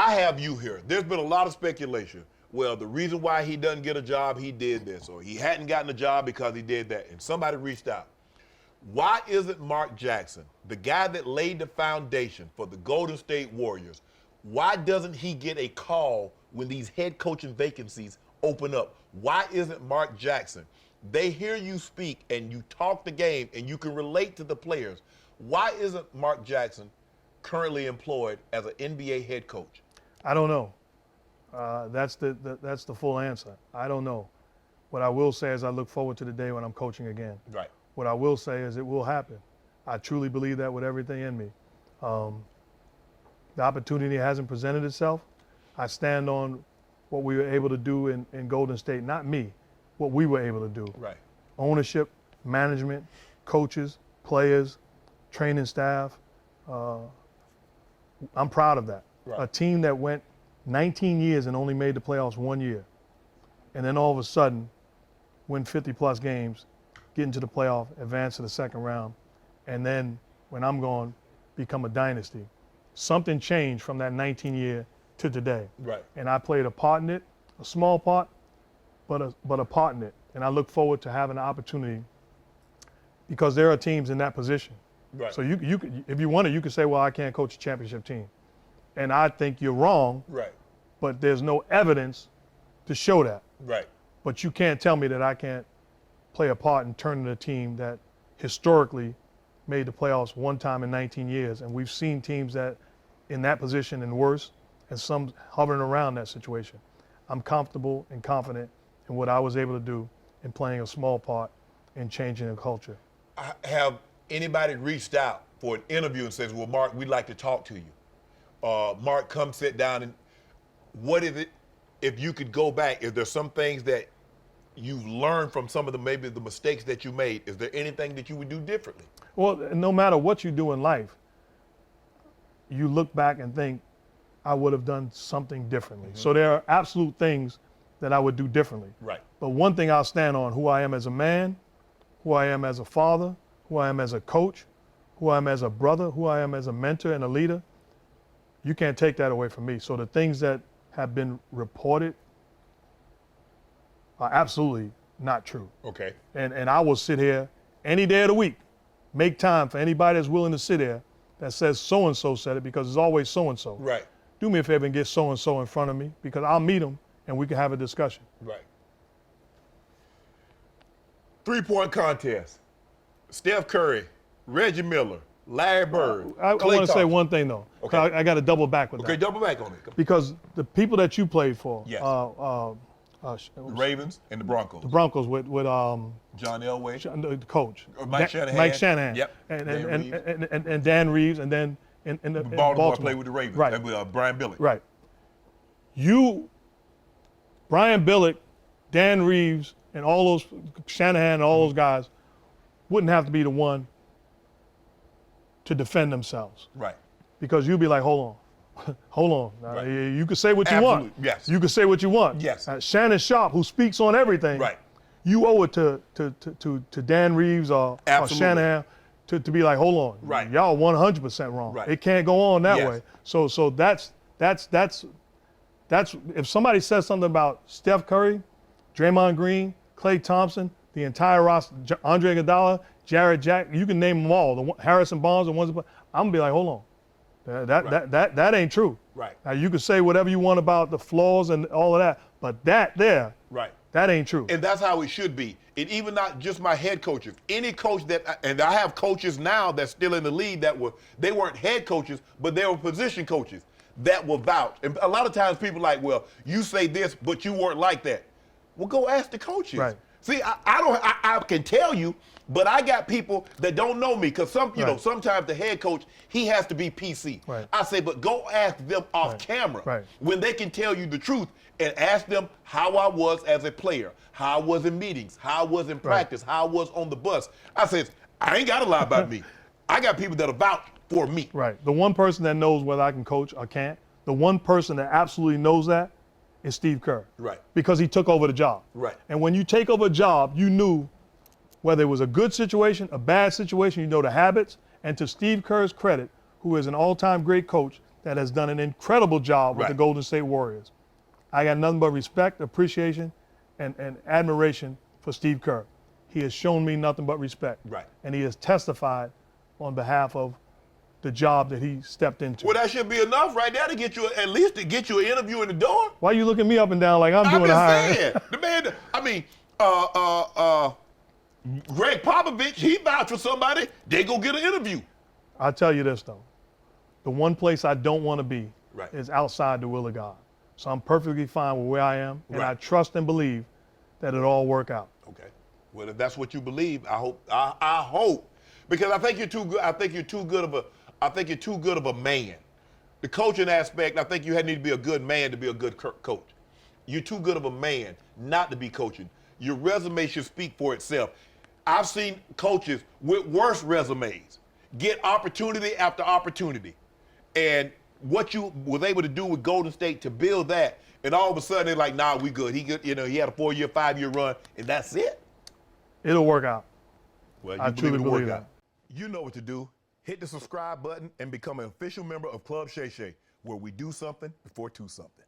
I have you here. There's been a lot of speculation. Well, the reason why he doesn't get a job, he did this, or he hadn't gotten a job because he did that, and somebody reached out. Why isn't Mark Jackson, the guy that laid the foundation for the Golden State Warriors, why doesn't he get a call when these head coaching vacancies open up? Why isn't Mark Jackson? They hear you speak and you talk the game and you can relate to the players. Why isn't Mark Jackson currently employed as an NBA head coach? I don't know. That's the full answer. I don't know. What I will say is I look forward to the day when I'm coaching again. Right. What I will say is it will happen. I truly believe that with everything in me. The opportunity hasn't presented itself. I stand on what we were able to do in Golden State, not me, what we were able to do. Right. Ownership, management, coaches, players, training staff. I'm proud of that. Right. A team that went 19 years and only made the playoffs 1 year, and then all of a sudden win 50-plus games, get into the playoff, advance to the second round, and then when I'm gone, become a dynasty. Something changed from that 19-year to today. Right. And I played a part in it, a small part, but a part in it. And I look forward to having the opportunity because there are teams in that position. Right. So you could, if you wanted, you could say, well, I can't coach a championship team. And I think you're wrong. Right. But there's no evidence to show that. Right. But you can't tell me that I can't play a part in turning a team that historically made the playoffs one time in 19 years. And we've seen teams that in that position and worse, and some hovering around that situation. I'm comfortable and confident in what I was able to do in playing a small part in changing the culture. Have anybody reached out for an interview and says, well, Mark, we'd like to talk to you? Mark, come sit down. And what is it, if you could go back, is there some things that you've learned from some of the, maybe the mistakes that you made? Is there anything that you would do differently? Well, no matter what you do in life, you look back and think, I would have done something differently. So there are absolute things that I would do differently. Right. But one thing I'll stand on, who I am as a man, who I am as a father, who I am as a coach, who I am as a brother, who I am as a mentor and a leader, you can't take that away from me. So the things that have been reported are absolutely not true. Okay. And I will sit here any day of the week, make time for anybody that's willing to sit here that says so-and-so said it, because it's always so-and-so. Right. Do me a favor and get so-and-so in front of me, because I'll meet them and we can have a discussion. Right. 3-point contest. Steph Curry, Reggie Miller, Larry Bird. I want to say one thing, though. Okay. I got to double back with that. Okay, double back on it. Because the people that you played for, Yes. The Ravens and the Broncos. the Broncos with John Elway. the coach. Mike Shanahan. Mike Shanahan. Yep. And Dan Reeves, and then in Baltimore played with the Ravens. Right. And with Brian Billick. Right. Brian Billick, Dan Reeves, and all those, Shanahan and all those guys wouldn't have to be the one to defend themselves. Right. Because you'd be like, hold on. Hold on. Now, Right. you can say what you want. Yes. You can say what you want. Yes. Shannon Sharpe, who speaks on everything, Right. you owe it to Dan Reeves or Shanahan to be like, hold on. Right. Y'all 100% wrong. Right. It can't go on that Yes. way. So that's if somebody says something about Steph Curry, Draymond Green, Klay Thompson, the entire roster, Andre Iguodala, Jarrett Jack, you can name them all. Harrison Barnes, the ones. I'm gonna be like, hold on, that ain't true. Right. Now you can say whatever you want about the flaws and all of that, but Right. that ain't true. And that's how it should be. And even not just my head coaches. Any coach that, and I have coaches now that's still in the league they weren't head coaches, but they were position coaches that will vouch. And a lot of times people are like, well, you say this, but you weren't like that. Well, go ask the coaches. Right. See, I can tell you, but I got people that don't know me, because sometimes the head coach, he has to be PC. Right. I say, but go ask them off camera when they can tell you the truth, and ask them how I was as a player, how I was in meetings, how I was in practice, how I was on the bus. I said, I ain't got to lie about me. I got people that'll vouch for me. Right. The one person that knows whether I can coach or can't, the one person that absolutely knows that is Steve Kerr. Right. Because he took over the job. Right. And when you take over a job, you knew whether it was a good situation, a bad situation, you know the habits. And to Steve Kerr's credit, who is an all-time great coach, that has done an incredible job with the Right. Golden State Warriors. I got nothing but respect, appreciation, and admiration for Steve Kerr. He has shown me nothing but respect. Right. And he has testified on behalf of the job that he stepped into. Well, that should be enough right there to get you, at least to get you an interview in the door. Why you looking me up and down like I'm doing a just hire? saying. The man, I mean, Greg Popovich, he vouched for somebody, they go get an interview. I'll tell you this, though. The one place I don't want to be Right. is outside the will of God. So I'm perfectly fine with where I am, and I Right. trust and believe that it'll all work out. Okay. Well, if that's what you believe, I hope. I hope, because I think you're too good. I think you're too good of a man. The coaching aspect, I think you need to be a good man to be a good coach. You're too good of a man not to be coaching. Your resume should speak for itself. I've seen coaches with worse resumes get opportunity after opportunity, and what you was able to do with Golden State to build that, and all of a sudden they're like, nah, we good. He good. You know, he had a 4-year, 5-year run, and that's it. It'll work out. Well, you I truly it'll believe work that. out. You know what to do. Hit the subscribe button and become an official member of Club Shay Shay, where we do something before two something.